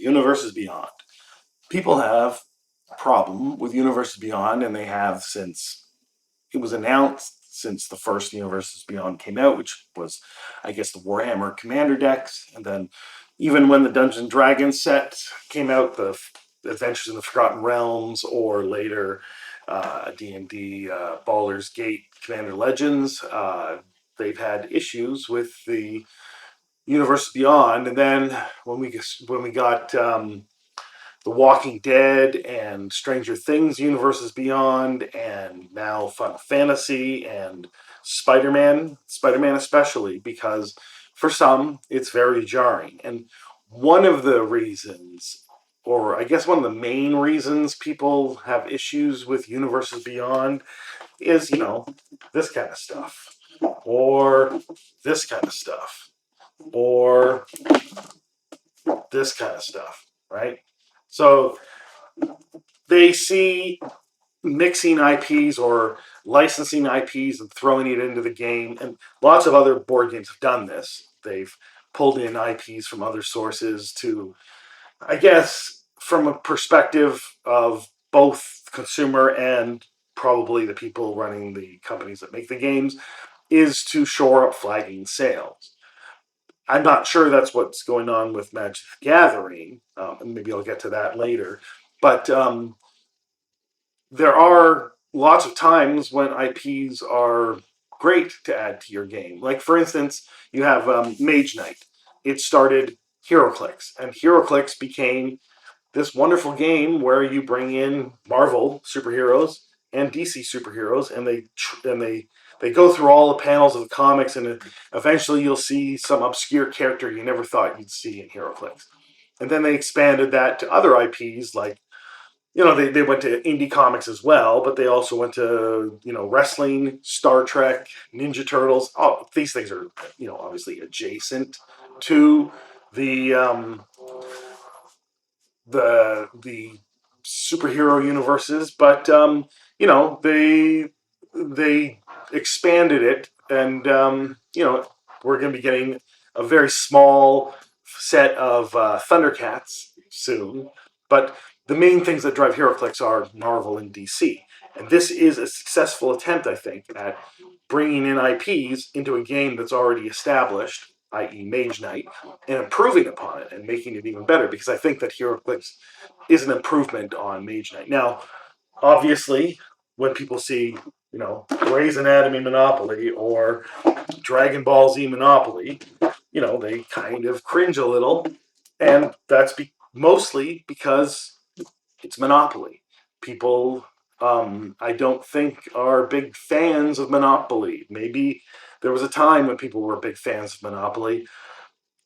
Universes Beyond. People have a problem with Universes Beyond, and they have since it was announced, since the first Universes Beyond came out, which was, I guess, the Warhammer Commander decks, and then even when the Dungeons and Dragons set came out, the Adventures in the Forgotten Realms, or later D&D Baldur's Gate Commander Legends, they've had issues with the Universe Beyond, and then when we got The Walking Dead and Stranger Things Universes Beyond, and now Final Fantasy and Spider-Man especially, because for some it's very jarring. And one of the reasons, or I guess one of the main reasons people have issues with Universes Beyond is, this kind of stuff, or this kind of stuff, or this kind of stuff, right? So they see mixing IPs or licensing IPs and throwing it into the game, and lots of other board games have done this. They've pulled in IPs from other sources to, I guess, from a perspective of both consumer and probably the people running the companies that make the games, is to shore up flagging sales. I'm not sure that's what's going on with Magic the Gathering, and maybe I'll get to that later. But there are lots of times when IPs are great to add to your game. Like, for instance, you have Mage Knight. It started HeroClix, and HeroClix became this wonderful game where you bring in Marvel superheroes and DC superheroes, and they go through all the panels of the comics, and eventually you'll see some obscure character you never thought you'd see in HeroClix. And then they expanded that to other IPs, like, they went to indie comics as well, but they also went to, wrestling, Star Trek, Ninja Turtles. Oh, these things are, obviously adjacent to the the superhero universes, but they expanded it, and we're going to be getting a very small set of Thundercats soon. But the main things that drive HeroClix are Marvel and DC, and this is a successful attempt, I think, at bringing in IPs into a game that's already established, i.e. Mage Knight, and improving upon it and making it even better, because I think that HeroClix is an improvement on Mage Knight. Now, obviously, when people see, Grey's Anatomy Monopoly or Dragon Ball Z Monopoly, they kind of cringe a little, and that's mostly because it's Monopoly. People, I don't think, are big fans of Monopoly. Maybe there was a time when people were big fans of Monopoly.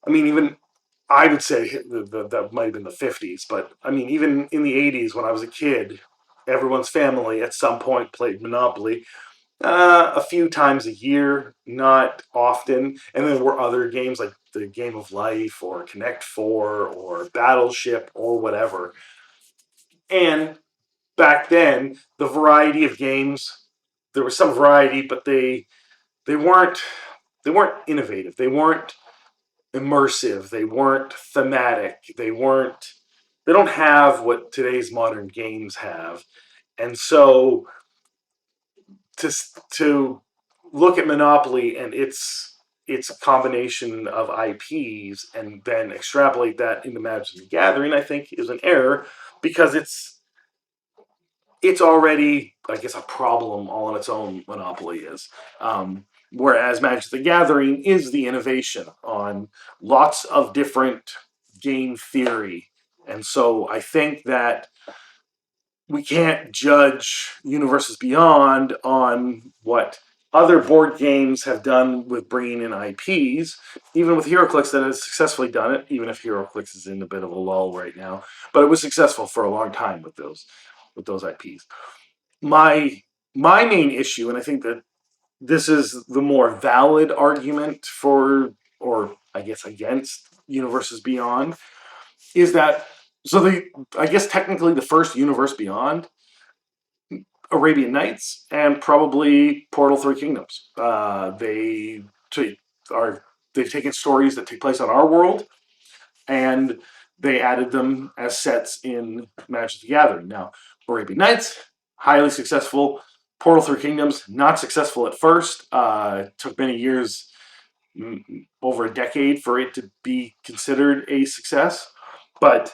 I mean, even I would say that might have been the 50s, but I mean, even in the 80s when I was a kid, everyone's family at some point played Monopoly. A few times a year, not often. And then there were other games like the Game of Life or Connect Four or Battleship or whatever. And back then, the variety of games, there was some variety, but they weren't they weren't innovative. They weren't immersive. They weren't thematic. They don't have what today's modern games have. And so to look at Monopoly and its combination of IPs and then extrapolate that into Magic the Gathering, I think, is an error, because it's already, I guess, a problem all on its own. Monopoly is. Whereas Magic the Gathering is the innovation on lots of different game theory. And so I think that we can't judge Universes Beyond on what other board games have done with bringing in IPs, even with HeroClix that has successfully done it, even if HeroClix is in a bit of a lull right now. But it was successful for a long time with those IPs. My main issue, and I think that this is the more valid argument for, or I guess against, Universes Beyond, is that, I guess technically the first Universe Beyond, Arabian Nights, and probably Portal Three Kingdoms. They've taken stories that take place on our world, and they added them as sets in Magic the Gathering. Now, Arabian Nights, highly successful. Portal Through Kingdoms, not successful at first. Took many years, over a decade, for it to be considered a success. But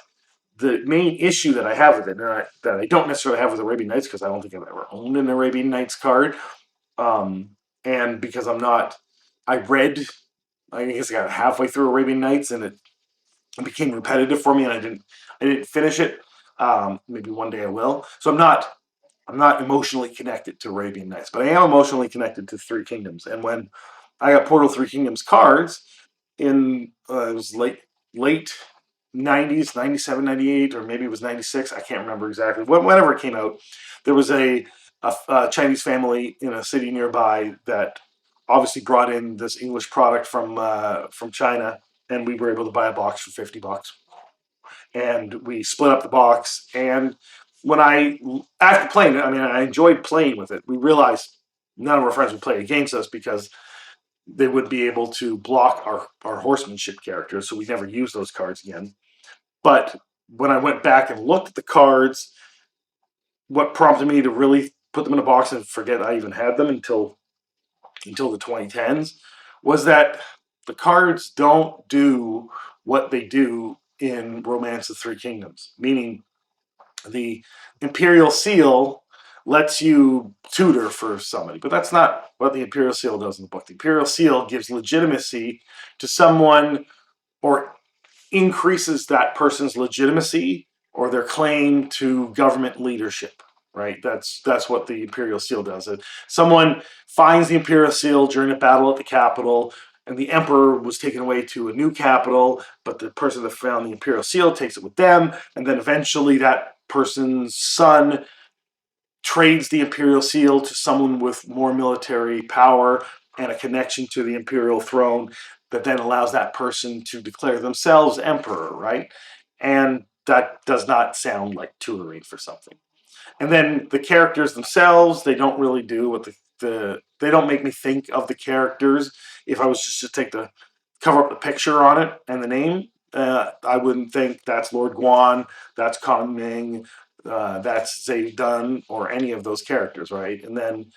the main issue that I have with it, that I don't necessarily have with Arabian Nights, because I don't think I've ever owned an Arabian Nights card, um, and because I read, I guess I got halfway through Arabian Nights, and it became repetitive for me, and I didn't finish it. Maybe one day I will. So I'm not emotionally connected to Arabian Nights, but I am emotionally connected to Three Kingdoms. And when I got Portal Three Kingdoms cards in it was late 90s, 97, 98, or maybe it was 96. I can't remember exactly. Whenever it came out, there was a Chinese family in a city nearby that obviously brought in this English product from China, and we were able to buy a box for $50. And we split up the box. And when after playing it, I mean, I enjoyed playing with it. We realized none of our friends would play against us because they would be able to block our horsemanship characters, so we never used those cards again. But when I went back and looked at the cards, what prompted me to really put them in a box and forget I even had them until the 2010s was that the cards don't do what they do in Romance of Three Kingdoms, meaning the Imperial Seal lets you tutor for somebody, but that's not what the Imperial Seal does in the book. The Imperial Seal gives legitimacy to someone, or increases that person's legitimacy or their claim to government leadership. Right, that's what the Imperial Seal does. Someone finds the Imperial Seal during a battle at the capital, and the Emperor was taken away to a new capital, but the person that found the Imperial Seal takes it with them, and then eventually that person's son trades the Imperial Seal to someone with more military power and a connection to the Imperial throne that then allows that person to declare themselves emperor, right? And that does not sound like tutoring for something. And then the characters themselves, they don't really do what they don't make me think of the characters. If I was just to take the cover up the picture on it and the name, I wouldn't think that's Lord Guan, that's Kong Ming, that's Zaidi Dunn, or any of those characters, right? And then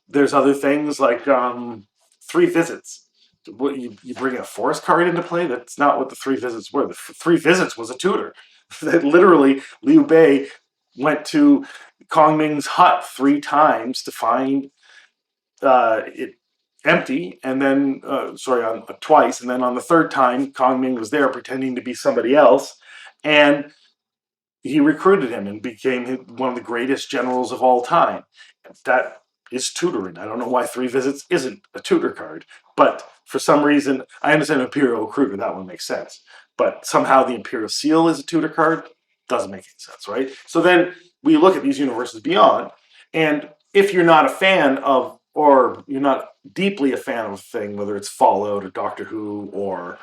there's other things like Three Visits. What, you bring a forest card into play? That's not what the Three Visits were. The Three Visits was a tutor. That literally, Liu Bei went to Kong Ming's hut 3 times to find it empty, and then on twice, and then on the third time, Kong Ming was there pretending to be somebody else, and he recruited him and became one of the greatest generals of all time. That is tutoring. I don't know why Three Visits isn't a tutor card, but for some reason, I understand Imperial Recruiter, that one makes sense. But somehow the Imperial Seal is a tutor card, doesn't make any sense, right? So then we look at these universes beyond, and if you're not a fan of, or you're not deeply a fan of a thing, whether it's Fallout or Doctor Who or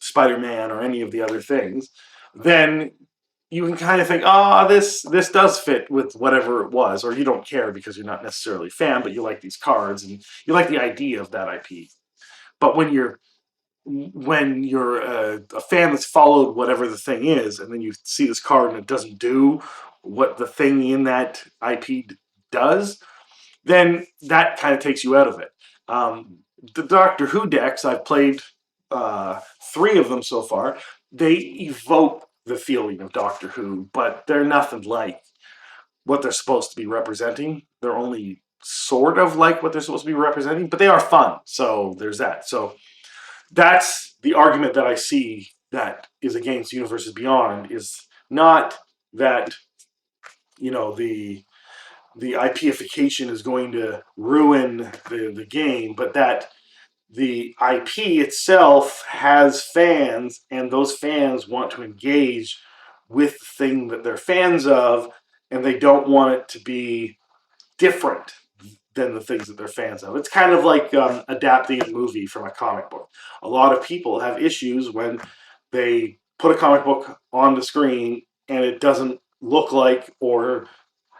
Spider-Man or any of the other things, then you can kind of think, this does fit with whatever it was, or you don't care because you're not necessarily a fan, but you like these cards and you like the idea of that IP. But when you're a fan that's followed whatever the thing is, and then you see this card and it doesn't do what the thing in that IP does, then that kind of takes you out of it. The Doctor Who decks, I've played 3 of them so far. They evoke the feeling of Doctor Who, but they're nothing like what they're supposed to be representing. They're only sort of like what they're supposed to be representing, but they are fun. So there's that. So that's the argument that I see that is against Universes Beyond, is not that, the IPification is going to ruin the game, but that the IP itself has fans, and those fans want to engage with the thing that they're fans of, and they don't want it to be different than the things that they're fans of. It's kind of like adapting a movie from a comic book. A lot of people have issues when they put a comic book on the screen and it doesn't look like, or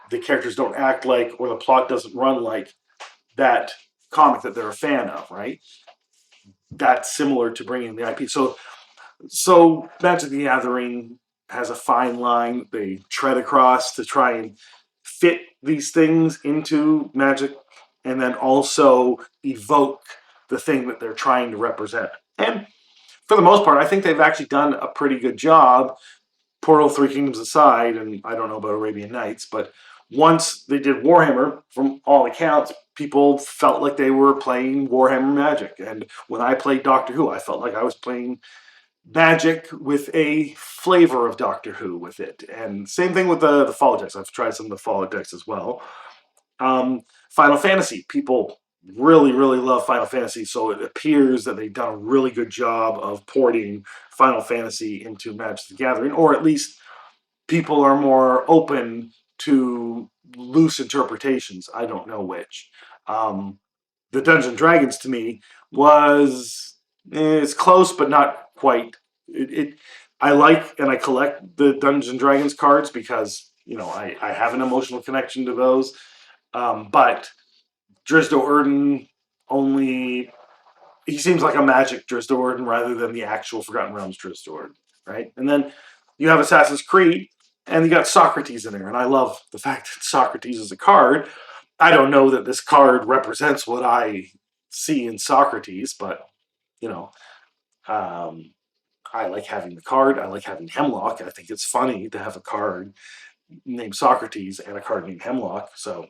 the characters don't act like, or the plot doesn't run like that comic that they're a fan of, right? That's similar to bringing the IP. So So Magic the Gathering has a fine line they tread across to try and fit these things into Magic, and then also evoke the thing that they're trying to represent. And for the most part, I think they've actually done a pretty good job. Portal Three Kingdoms aside, and I don't know about Arabian Nights, but once they did Warhammer, from all accounts, people felt like they were playing Warhammer Magic. And when I played Doctor Who, I felt like I was playing Magic with a flavor of Doctor Who with it. And same thing with the Fallout decks. I've tried some of the Fallout decks as well. Final Fantasy, people really love Final Fantasy, so it appears that they've done a really good job of porting Final Fantasy into Magic the Gathering, or at least people are more open to loose interpretations. I don't know which. Um, the Dungeons and Dragons to me was it's close but not quite. I like and I collect the Dungeons and Dragons cards because I have an emotional connection to those. But Drizzt Do'Urden only he seems like a magic Drizzt Do'Urden rather than the actual Forgotten Realms Drizzt Do'Urden, right? And then you have Assassin's Creed, and you got Socrates in there, and I love the fact that Socrates is a card. I don't know that this card represents what I see in Socrates, but you know, um, I like having the card. I like having Hemlock. I think it's funny to have a card named Socrates and a card named Hemlock. So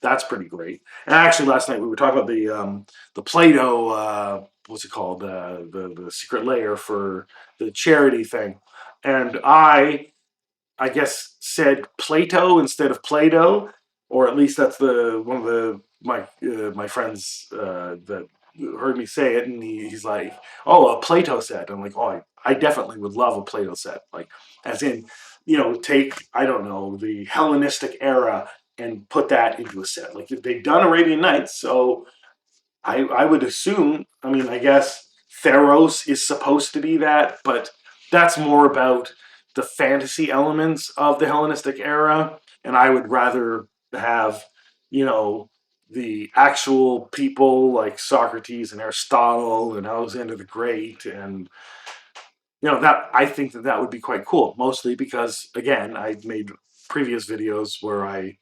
that's pretty great. And actually, last night we were talking about the Play-Doh. What's it called? The secret layer for the charity thing, and I guess said Plato instead of Play-Doh, or at least that's the one of the my friends that heard me say it, and he's like, "Oh, a Plato set." I'm like, "Oh, I definitely would love a Plato set." Like, as in, take I don't know the Hellenistic era and put that into a set. Like they've done Arabian Nights, so I would assume. I mean, I guess Theros is supposed to be that, but that's more about the fantasy elements of the Hellenistic era, and I would rather have you know the actual people like Socrates and Aristotle and Alexander the Great, and that I think that would be quite cool. Mostly because again, I made previous videos where I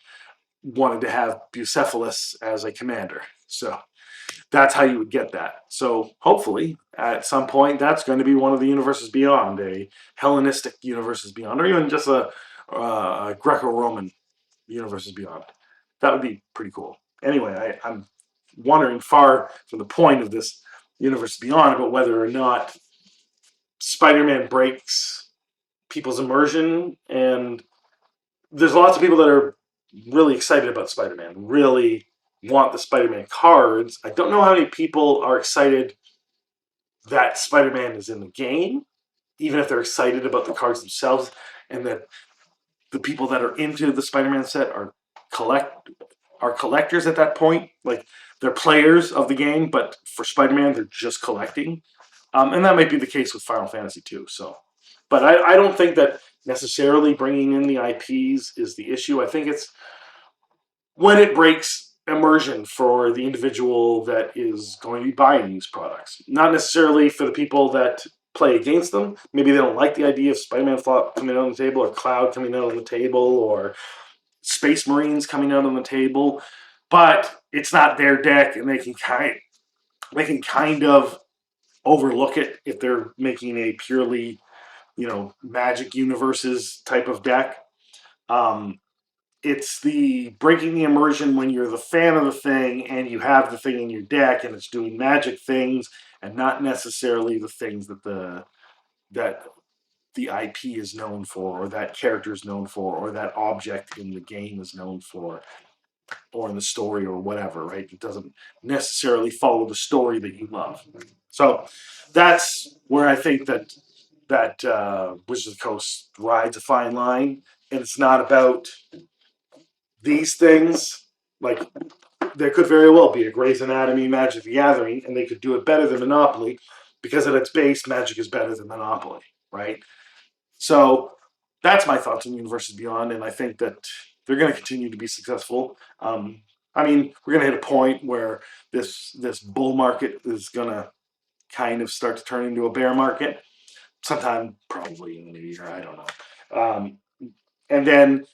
wanted to have Bucephalus as a commander, so that's how you would get that. So hopefully, at some point, that's going to be one of the universes beyond, a Hellenistic universes beyond, or even just a Greco-Roman universes beyond. That would be pretty cool. Anyway, I'm wondering far from the point of this universe beyond about whether or not Spider-Man breaks people's immersion, and there's lots of people that are really excited about Spider-Man, really want the Spider-Man cards. I don't know how many people are excited that Spider-Man is in the game, even if they're excited about the cards themselves, and that the people that are into the Spider-Man set are collectors at that point. Like they're players of the game, but for Spider-Man, they're just collecting. And that might be the case with Final Fantasy too. So, but I don't think that necessarily bringing in the IPs is the issue. I think it's when it breaks immersion for the individual that is going to be buying these products. Not necessarily for the people that play against them. Maybe they don't like the idea of Spider-Man Flop coming out on the table, or Cloud coming out on the table, or Space Marines coming out on the table. But it's not their deck, and they can kind of overlook it if they're making a purely Magic Universes type of deck. Um, it's the breaking the immersion when you're the fan of the thing and you have the thing in your deck and it's doing magic things and not necessarily the things that the IP is known for, or that character is known for, or that object in the game is known for, or in the story, or whatever. Right? It doesn't necessarily follow the story that you love. So that's where I think that Wizards of the Coast rides a fine line, and it's not about these things. Like there could very well be a Grey's Anatomy Magic the Gathering, and they could do it better than Monopoly because at its base, Magic is better than Monopoly, right? So that's my thoughts on Universes Beyond, and I think that they're going to continue to be successful. I mean, we're going to hit a point where this bull market is going to kind of start to turn into a bear market. sometime probably in the new year. I don't know. And then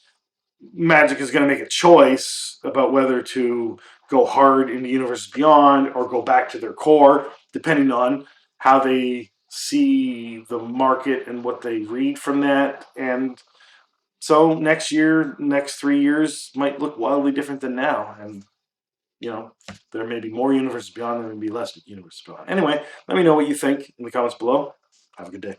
Magic is going to make a choice about whether to go hard in the Universe Beyond or go back to their core, depending on how they see the market and what they read from that. And so next year, next 3 years might look wildly different than now. And, there may be more Universe Beyond, there may be less Universe Beyond. Anyway, let me know what you think in the comments below. Have a good day.